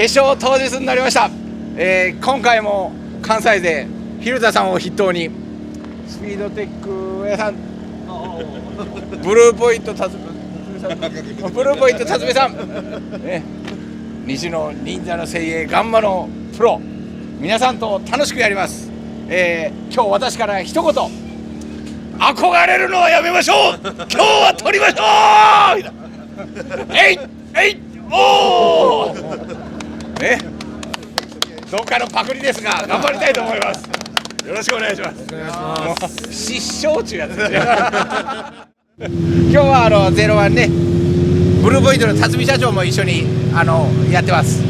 決勝当日になりました。今回も関西勢蛭田さんを筆頭にスピードテック屋さん、ブルーポイント辰巳さん、西の忍者の精鋭ガンマのプロ皆さんと楽しくやります。今日私から一言、憧れるのはやめましょう、今日は取りましょうえいおおどっかのパクリですが頑張りたいと思います。よろしくお願いします。失笑中やつですね今日は01ね、ブルーポイントの辰巳社長も一緒にやってます。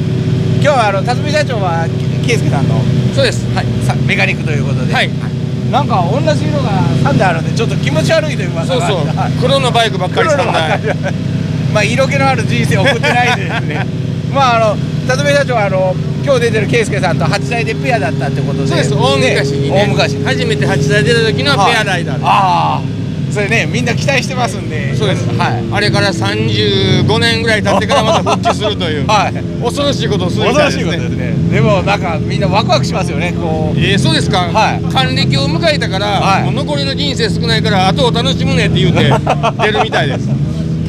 今日は辰巳社長は圭介さんの、そうです、はい、メカニックということで、はい、なんか同じ色が3台あるんでちょっと気持ち悪いという噂がある。そうそう、黒のバイクばっかり3台まあ色気のある人生を送ってないですねまあ辰巳社長は今日出てる圭介さんと8台でペアだったってことで、そうです、大昔にね、大昔初めて8台出た時のペアライダーです。ああ、それね、みんな期待してますんで。そうです、はい、あれから35年ぐらい経ってからまた復帰するというはい、恐ろしいことをするみたいですね。でもなんかみんなワクワクしますよね、こう。そうですか、はい、還暦を迎えたから、はい、もう残りの人生少ないから後を楽しむねって言うて出るみたいです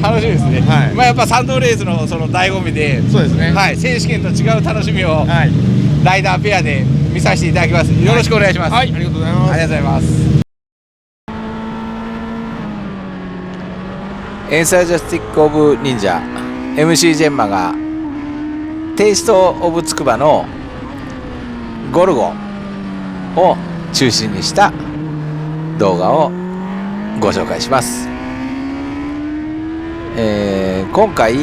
楽しみですね、はい、まあやっぱ3頭レースのその醍醐味で、そうですね、はい、選手権と違う楽しみを、はい、ライダーペアで見させていただきます。よろしくお願いします。はい、ありがとうございます。ありがとうございます。エンサージャスティックオブ忍者 MC ジェンマがテイストオブつくばのゴルゴを中心にした動画をご紹介します。今回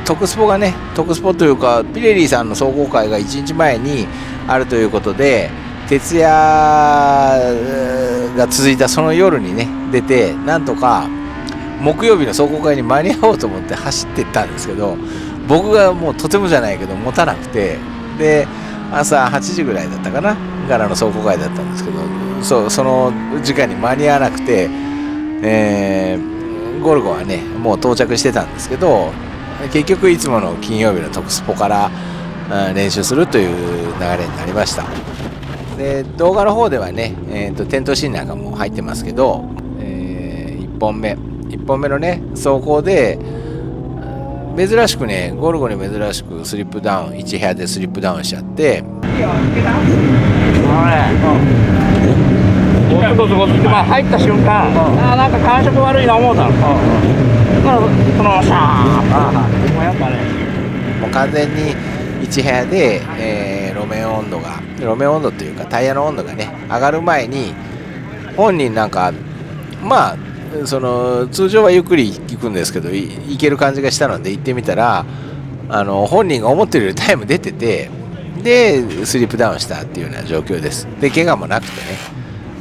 特スポがね、特スポというかピレリーさんの壮行会が1日前にあるということで、徹夜が続いたその夜にね出て、なんとか木曜日の壮行会に間に合おうと思って走っていったんですけど、僕がもうとてもじゃないけど持たなくて、で朝8時ぐらいだったかなからの壮行会だったんですけど、その時間に間に合わなくて、ゴルゴはねもう到着してたんですけど、結局いつもの金曜日の特スポから練習するという流れになりました。で動画の方ではね、点灯シーンなんかも入ってますけど、1本目のね走行で珍しくね、ゴルゴに珍しくスリップダウン、1部屋でスリップダウンしちゃって、まあ入った瞬間、なんか感触悪いな思うたの。だからそのシャーもやっぱね、もう完全に1部屋で、路面温度っていうかタイヤの温度がね上がる前に、本人なんかまあその通常はゆっくり行くんですけど、行ける感じがしたので行ってみたら、本人が思ってるよりタイム出てて、でスリップダウンしたっていうような状況です。で怪我もなくてね、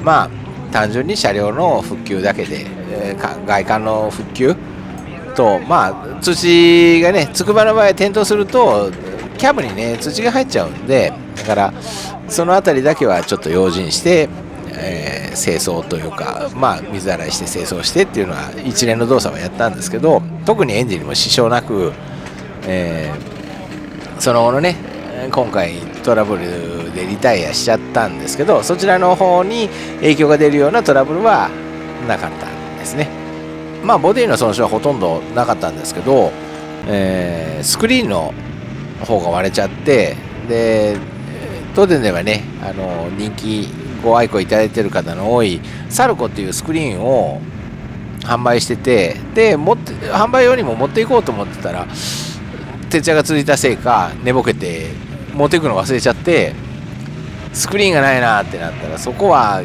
まあ単純に車両の復旧だけで、外観の復旧と、まあ土がね、つくばの場合転倒するとキャブにね土が入っちゃうんで、だからその辺りだけはちょっと用心して、清掃というか、まあ水洗いして清掃してっていうのは一連の動作はやったんですけど、特にエンジンにも支障なく、その後のね今回トラブルでリタイアしちゃったんですけど、そちらの方に影響が出るようなトラブルはなかったんですね。まあボディの損傷はほとんどなかったんですけど、スクリーンの方が割れちゃって、で当店ではね人気ご愛顧いただいている方の多いサルコっていうスクリーンを販売してて、で販売用にも持っていこうと思ってたら徹夜が続いたせいか寝ぼけて持っていくの忘れちゃって、スクリーンがないなってなったら、そこは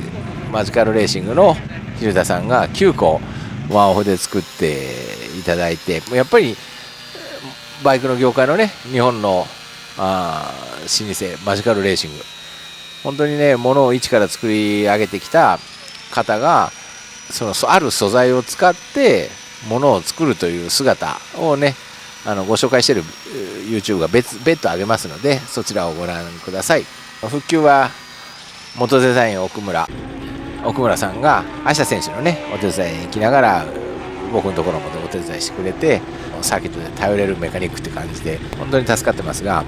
マジカルレーシングの蛭田さんが9個ワンオフで作っていただいて、やっぱりバイクの業界のね日本の老舗マジカルレーシング、本当にね物を一から作り上げてきた方が、そのある素材を使って物を作るという姿をねご紹介している YouTube が別途上げますので、そちらをご覧ください。復旧は元デザイン奥村さんが芦田選手のねお手伝いに行きながら僕のところまでお手伝いしてくれて、サーキットで頼れるメカニックって感じで本当に助かってますが。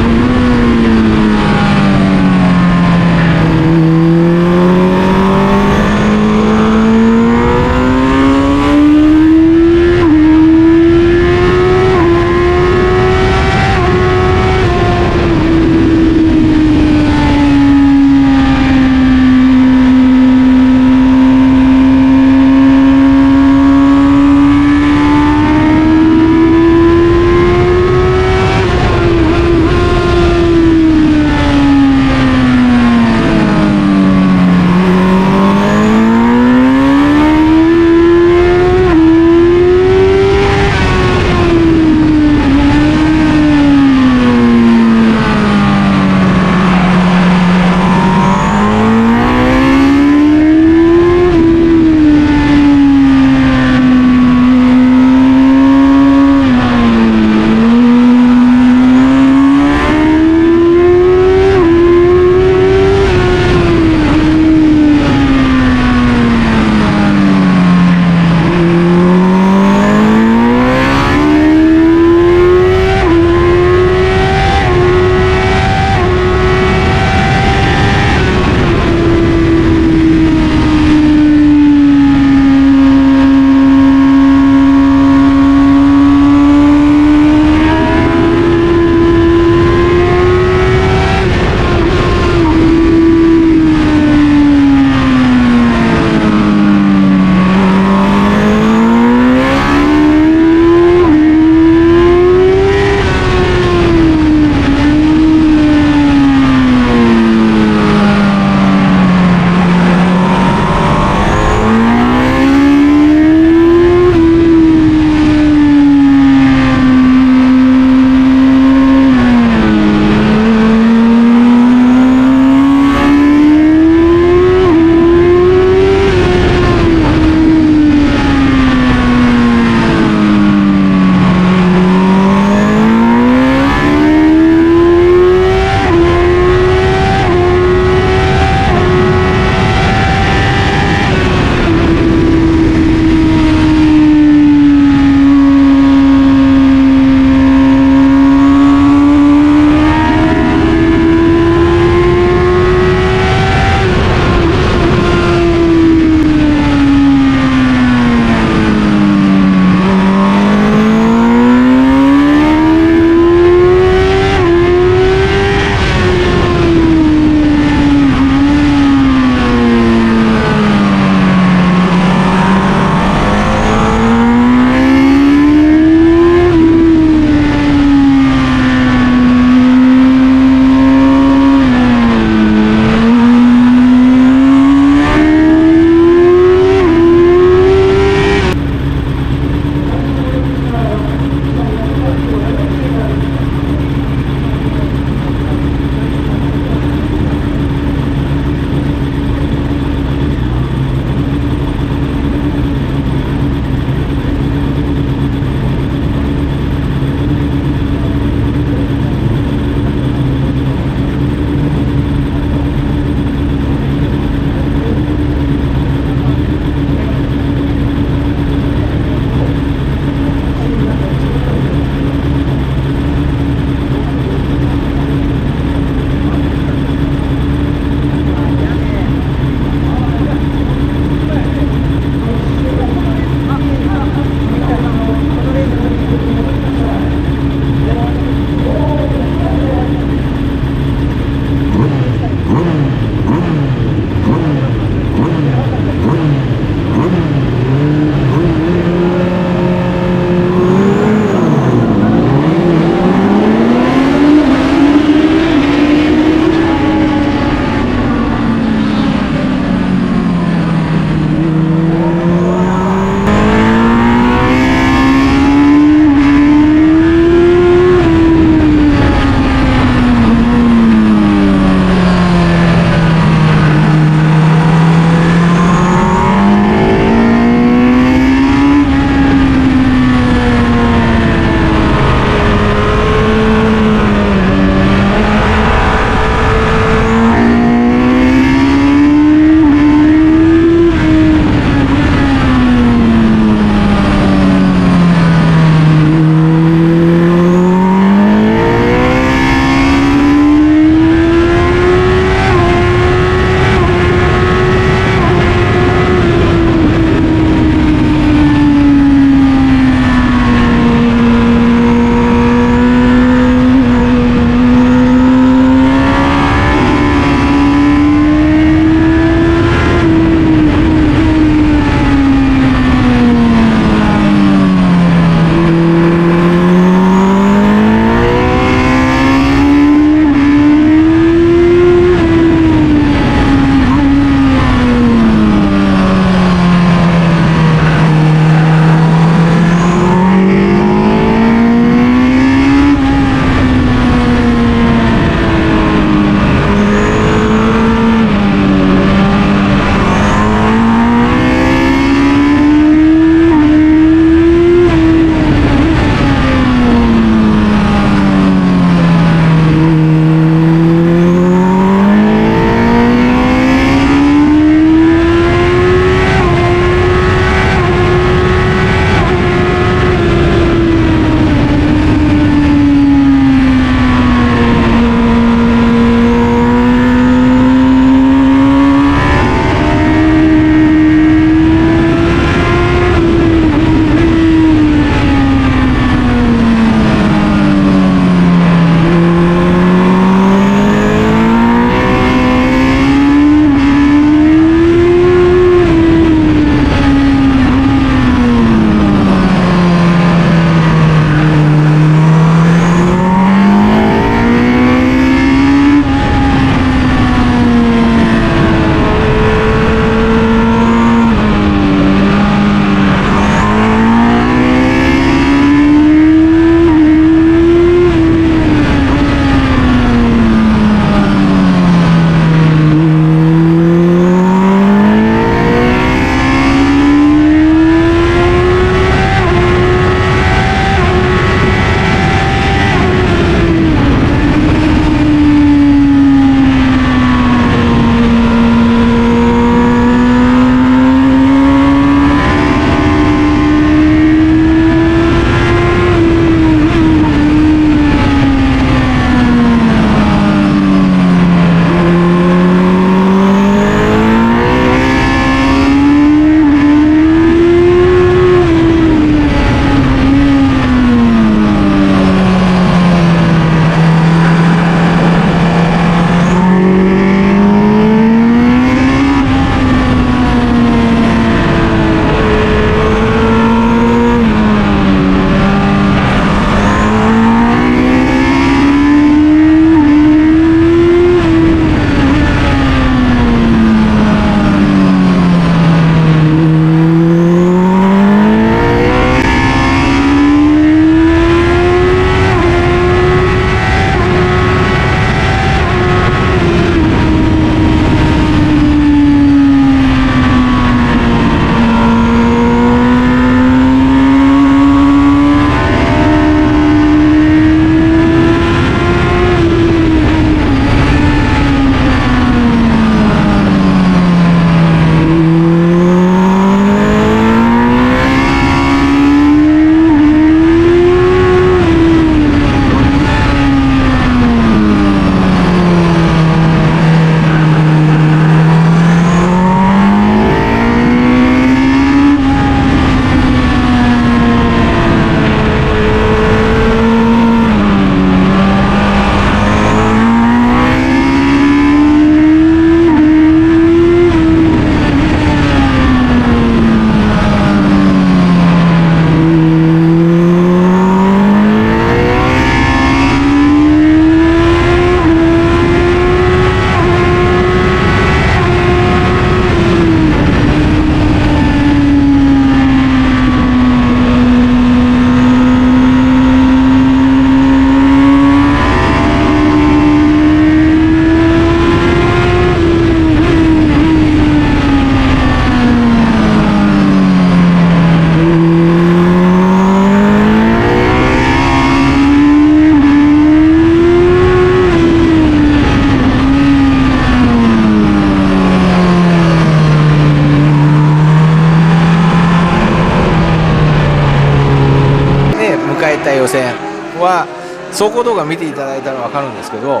戦は走行動画見ていただいたら分かるんですけど、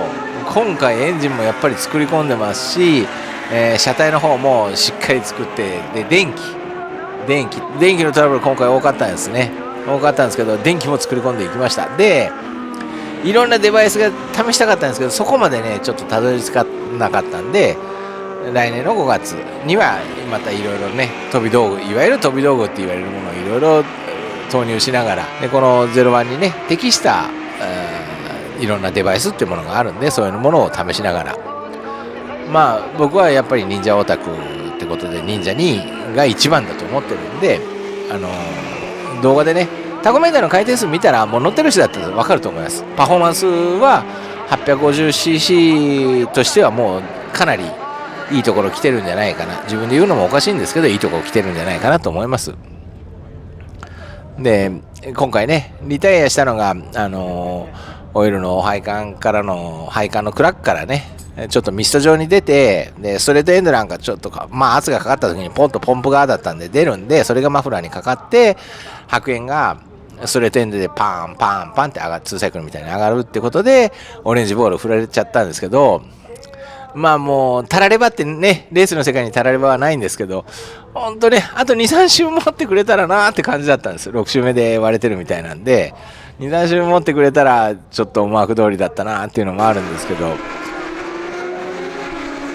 今回エンジンもやっぱり作り込んでますし、車体の方もしっかり作って、で電気のトラブル今回多かったんですね。多かったんですけど、電気も作り込んでいきました。でいろんなデバイスが試したかったんですけど、そこまでねちょっとたどり着かなかったんで、来年の5月にはまたいろいろね飛び道具、いわゆる飛び道具って言われるものをいろいろ投入しながら、でこの01にね適したいろんなデバイスっていうものがあるんで、そういうものを試しながら、まあ僕はやっぱり忍者オタクってことで忍者2が一番だと思ってるんで、動画でねタコメーターの回転数見たらもう乗ってる人だったら分かると思います。パフォーマンスは 850cc としてはもうかなりいいところ来てるんじゃないかな、自分で言うのもおかしいんですけどいいところ来てるんじゃないかなと思います。で今回ねリタイアしたのがオイルの配管からの配管のクラックからねちょっとミスト状に出て、でストレートエンドなんかちょっと圧がかかった時にポンとポンプ側だったんで出るんで、それがマフラーにかかって白煙がストレートエンドでパンパンパンって上がる、2サイクルみたいに上がるってことでオレンジボール振られちゃったんですけど、まあもうタラレバってね、レースの世界にタラレバはないんですけど、本当ねあと 2,3 周持ってくれたらなーって感じだったんです。6周目で割れてるみたいなんで 2,3 周持ってくれたらちょっと思惑通りだったなーっていうのもあるんですけど、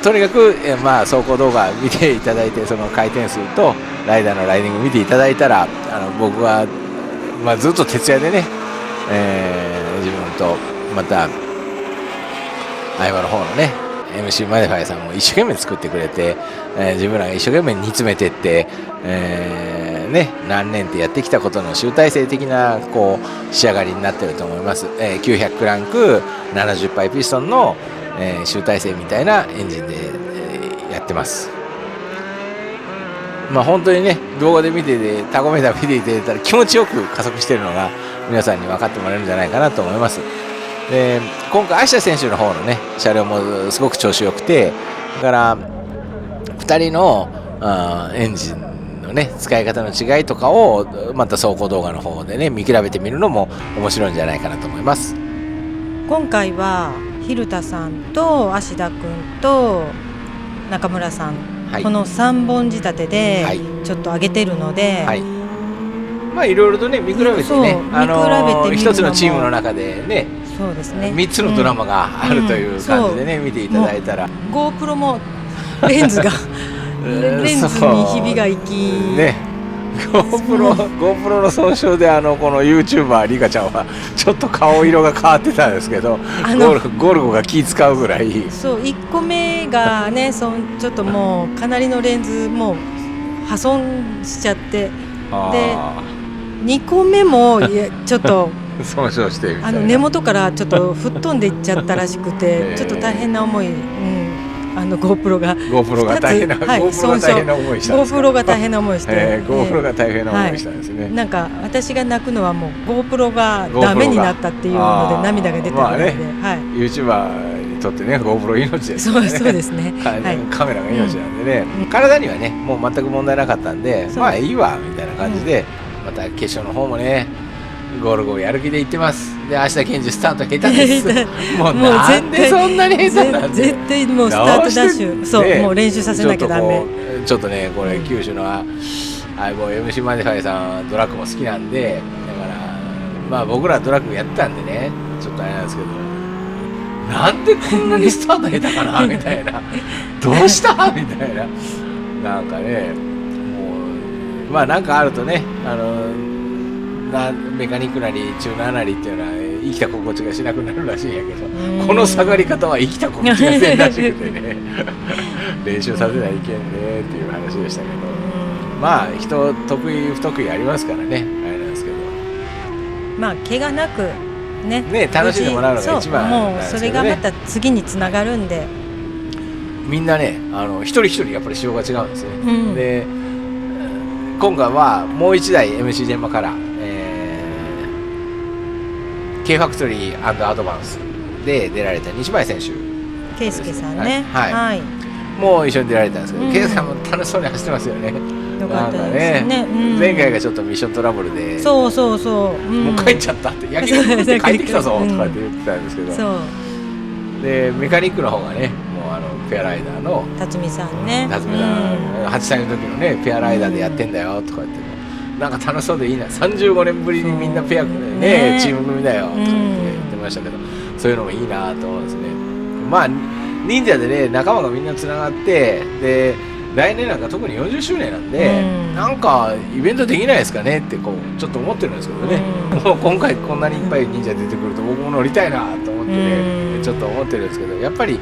とにかくまあ走行動画見ていただいて、その回転数とライダーのライディング見ていただいたら、僕は、ずっと徹夜でね、自分とまた相葉の方のね MC マデファイさんも一生懸命作ってくれて、自分らが一生懸命煮詰めてって、何年ってやってきたことの集大成的なこう仕上がりになってると思います。900クランク70パイピストンの集大成みたいなエンジンで、やってます。本当にね動画で見ててタコメーター見ていただいたら気持ちよく加速しているのが皆さんに分かってもらえるんじゃないかなと思います。で今回芦田選手の方のね車両もすごく調子よくて、だから2人のエンジンのね使い方の違いとかをまた走行動画の方でね見比べてみるのも面白いんじゃないかなと思います。今回は蛭田さんと芦田君と中村さん、はい、この3本仕立てでちょっと上げてるので、はいはい、いろいろとね見比べてね一つのチームの中でね、そうですね、3つのドラマがあるという感じでね、見ていただいたら GoPro もレンズがレンズにひびがいきねGoPro の損傷でこの YouTuber リカちゃんはちょっと顔色が変わってたんですけど、ゴルゴが気使うぐらい、そう1個目がねちょっともうかなりのレンズもう破損しちゃって、で2個目もちょっっと損傷してみたいな、根元からちょっと吹っ飛んでいっちゃったらしくてちょっと大変な思い、GoPro が大変な、はい、GoPro が大変な思いしたんですか。 GoPro が大変な思いして、GoPro が大変な思いしたんですね、なんか私が泣くのはもう GoPro がダメになったっていうので涙が出たので、YouTuber にとってね GoPro 命ですね。そうですね、カメラが命なんでね、体にはねもう全く問題なかったんで、いいわみたいな感じで、また決勝の方もねゴルゴやる気でいってます。で芦田健二スタート下手ですもうなんでそんなに下手なんで、絶対もうスタートダッシュ、そう、もう練習させなきゃダメ。ちょっとねこれ九州の相棒 MC マディファイさんドラッグも好きなんで、だから僕らドラッグやったんでねちょっとあれなんですけど、なんでこんなにスタート下手かなみたいなどうしたみたいな、なんかねもうなんかあるとねメカニックなりチューナーなりっていうのは生きた心地がしなくなるらしいんやけど、この下がり方は生きた心地がせんらしくてね練習させないけんねっていう話でしたけど、人得意不得意ありますからね、あれなんですけど、怪我なくね楽しんでもらうのが一番なんですけどね。もうそれがまた次につながるんで、みんなね一人一人やっぱり仕様が違うんですね、で今回はもう1台 MC ジェンマからK ファクトリー&アドバンスで出られた西前選手、圭介さんね、もう一緒に出られたんですけど、うんケイさんも楽しそうに走ってますよね。よかったですね。うん前回がちょっとミッショントラブルで、そうそうそう。もう帰っちゃったって焼き肉って帰ってきたぞとかって言ってたんですけど、そうでメカニックの方がね、もうペアライダーの辰巳さんね。辰巳さん、8歳の時のねペアライダーでやってんだよとか言って、なんか楽しそうでいいな、35年ぶりにみんなペアねねチーム組だよとかって言ってましたけど、そういうのもいいなと思うんですね。まあ忍者でね仲間がみんなつながって、で来年なんか特に40周年なんで、なんかイベントできないですかねってこうちょっと思ってるんですけどね、もう今回こんなにいっぱい忍者出てくると僕も乗りたいなと思ってね、ちょっと思ってるんですけど、やっぱり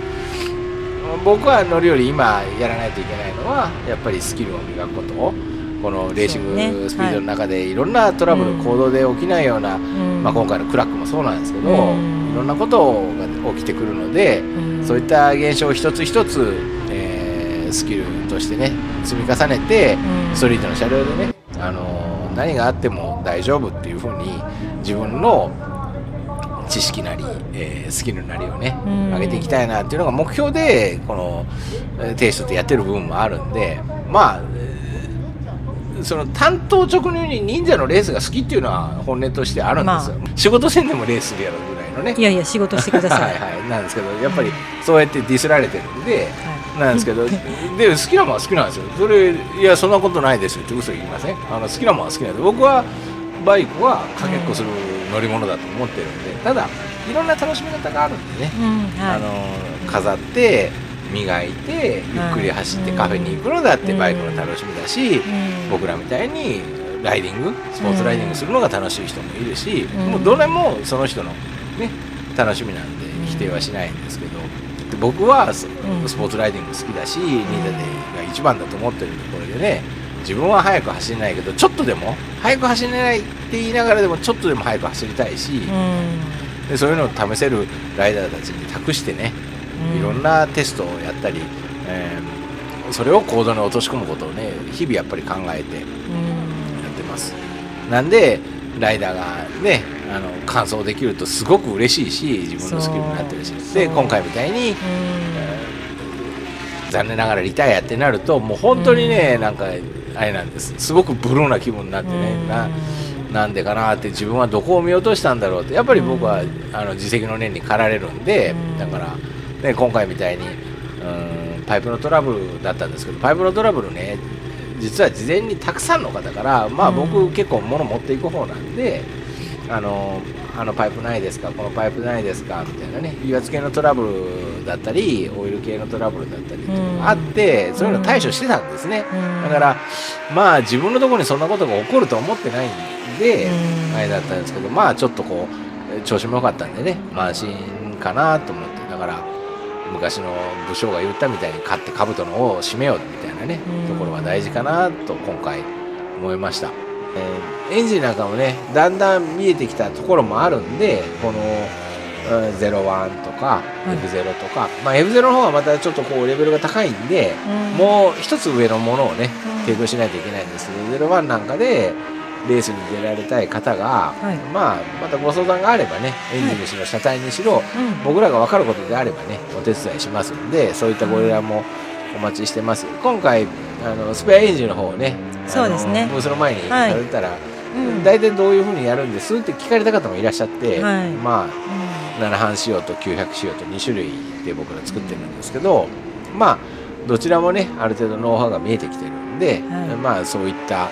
僕は乗るより今やらないといけないのはやっぱりスキルを磨くこと、このレーシングスピードの中でいろんなトラブル、行動で起きないような、まあ、今回のクラックもそうなんですけど、いろんなことが起きてくるので、そういった現象を一つ一つ、スキルとしてね積み重ねて、ストリートの車両でね、何があっても大丈夫っていうふうに自分の知識なり、スキルなりをね上げていきたいなっていうのが目標でこのテイストってやってる部分もあるんで、まあその単刀直入に忍者のレースが好きっていうのは本音としてあるんですよ、仕事せんでもレースするやろぐらいのね、いやいや仕事してください。はいはいなんですけど、やっぱりそうやってディスられてるんで、なんですけど、で好きなものは好きなんですよ。それいやそんなことないですよって嘘言いません。好きなものは好きなんで、僕はバイクはかけっこする乗り物だと思ってるんで、ただいろんな楽しみ方があるんでね、飾って磨いてゆっくり走ってカフェに行くのだってバイクの楽しみだし、僕らみたいにライディングスポーツライディングするのが楽しい人もいるし、もうどれもその人のね楽しみなんで否定はしないんですけど、で僕はスポーツライディング好きだし、忍者でが一番だと思ってるんで、これでね自分は速く走れないけどちょっとでも速く走れないって言いながらでもちょっとでも速く走りたいし、でそういうのを試せるライダーたちに託してね、いろんなテストをやったり、それを行動に落とし込むことをね日々やっぱり考えてやってます。なんでライダーがね完走できるとすごく嬉しいし、自分のスキルになってるし、で今回みたいに、残念ながらリタイアってなるともう本当にね、なんかあれなんです、すごくブルーな気分になってね、なんでかなって自分はどこを見落としたんだろうって、やっぱり僕は自責の念に駆られるんで、だから、ね、今回みたいにパイプのトラブルだったんですけど、パイプのトラブルね実は事前にたくさんの方から、まあ僕結構物持っていく方なんで、あのパイプないですか、このパイプないですかみたいなね、油圧系のトラブルだったりオイル系のトラブルだったりっていうのがあって、そういうの対処してたんですね。だからまあ自分のところにそんなことが起こると思ってないんで、あれだったんですけど、まあちょっとこう調子も良かったんでね、安心かなと思って、だから昔の武将が言ったみたいに勝って兜の尾を締めようみたいなね、ところは大事かなと今回思いました。エンジンなんかもねだんだん見えてきたところもあるんで、この01とか F0 とか、まあ、F0 の方はまたちょっとこうレベルが高いんで、もう一つ上のものをね提供しないといけないんですけど、01なんかでレースに出られたい方が、まあまたご相談があればね、エンジンにしろ車体にしろ、僕らが分かることであればねお手伝いしますんで、そういったご依頼もお待ちしてます。今回スペアエンジンの方をね、そうですね、ブースの前にされたら、大体どういうふうにやるんですって聞かれた方もいらっしゃって、まあ7半仕様と900仕様と2種類で僕ら作ってるんですけど、まあどちらもねある程度ノウハウが見えてきてるんで、まあそういった、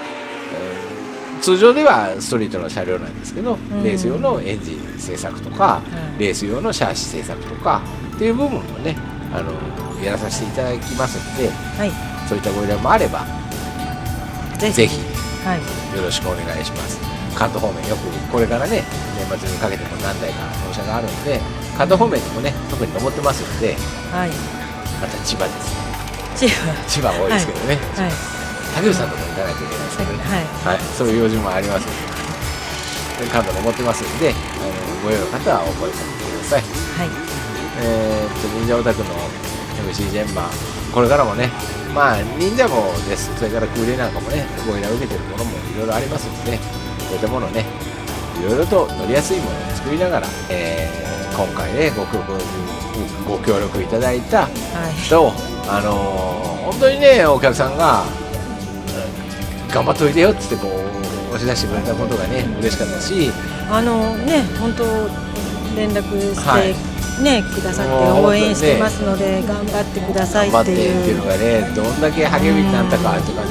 通常ではストリートの車両なんですけど、レース用のエンジン製作とか、レース用のシャーシ製作とかっていう部分もねやらさせていただきますので、そういったご依頼もあればぜひよろしくお願いします。関東方面よくこれからね年末にかけても何台か納車があるんで、関東方面にもね特に登ってますので、また千葉ですね、千葉多いですけどね、竹内さんとこに行かないといけないですけどね、そういう用事もありますので、関東登ってますんで、ご用の方はお声かけてください。忍者オタクの MC ジェンマこれからもね、まあ忍者もです、それから空冷なんかもねご依頼を受けてるものもいろいろありますので、そういったものをねいろいろと乗りやすいものを作りながら、今回ねご協力いただいた人を、本当にねお客さんが頑張っといてよっつってこう押し出してくれたことがね嬉しかったし、ね本当連絡して、はいねくださって応援してますので、頑張ってください頑張っていうってっていうのがねどんだけ励みになったかとかね、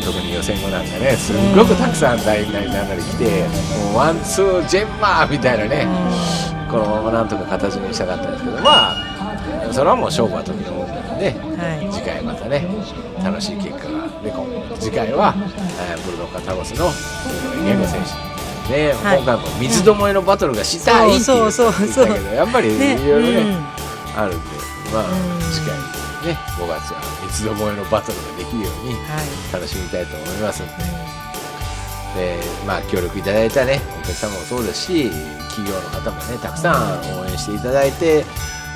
特に予選後なんかねすんごくたくさん大なりなんなり来て、もうワンツージェンマーみたいなね、このままなんとか形にしたかったんですけど、まあそれはもう勝負は時のもんなので、はい次回またね楽しい結果がね、次回は、ブルドッカタゴスのエゴ選手ね、はい今回も三つどもえのバトルがしたいって言ったけど、やっぱりいろいろねあるんで、まあ次回ね5月は三つどもえのバトルができるように楽しみたいと思いますので、まあ協力いただいたねお客様もそうですし、企業の方もねたくさん応援していただいて、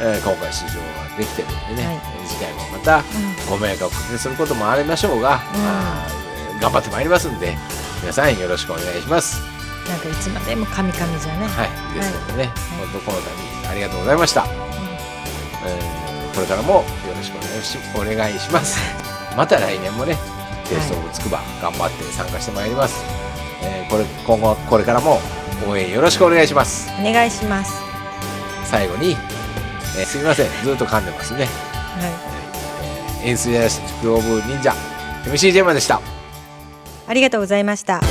今回出場ができてるんでね、次回もまたご迷惑をおかけすることもありましょうが、頑張ってまいりますんで、皆さんよろしくお願いします。なんかいつまでも神々じゃね。はい、ですのでね、本当この度ありがとうございました。これからもよろしくお願いします。また来年もね、テイストオブつくば頑張って参加してまいります。今後これからも応援よろしくお願いします。お願いします。最後に、すみません、ずっと噛んでますね。エンスジャスティックオブ忍者 MC ジェマでした。ありがとうございました。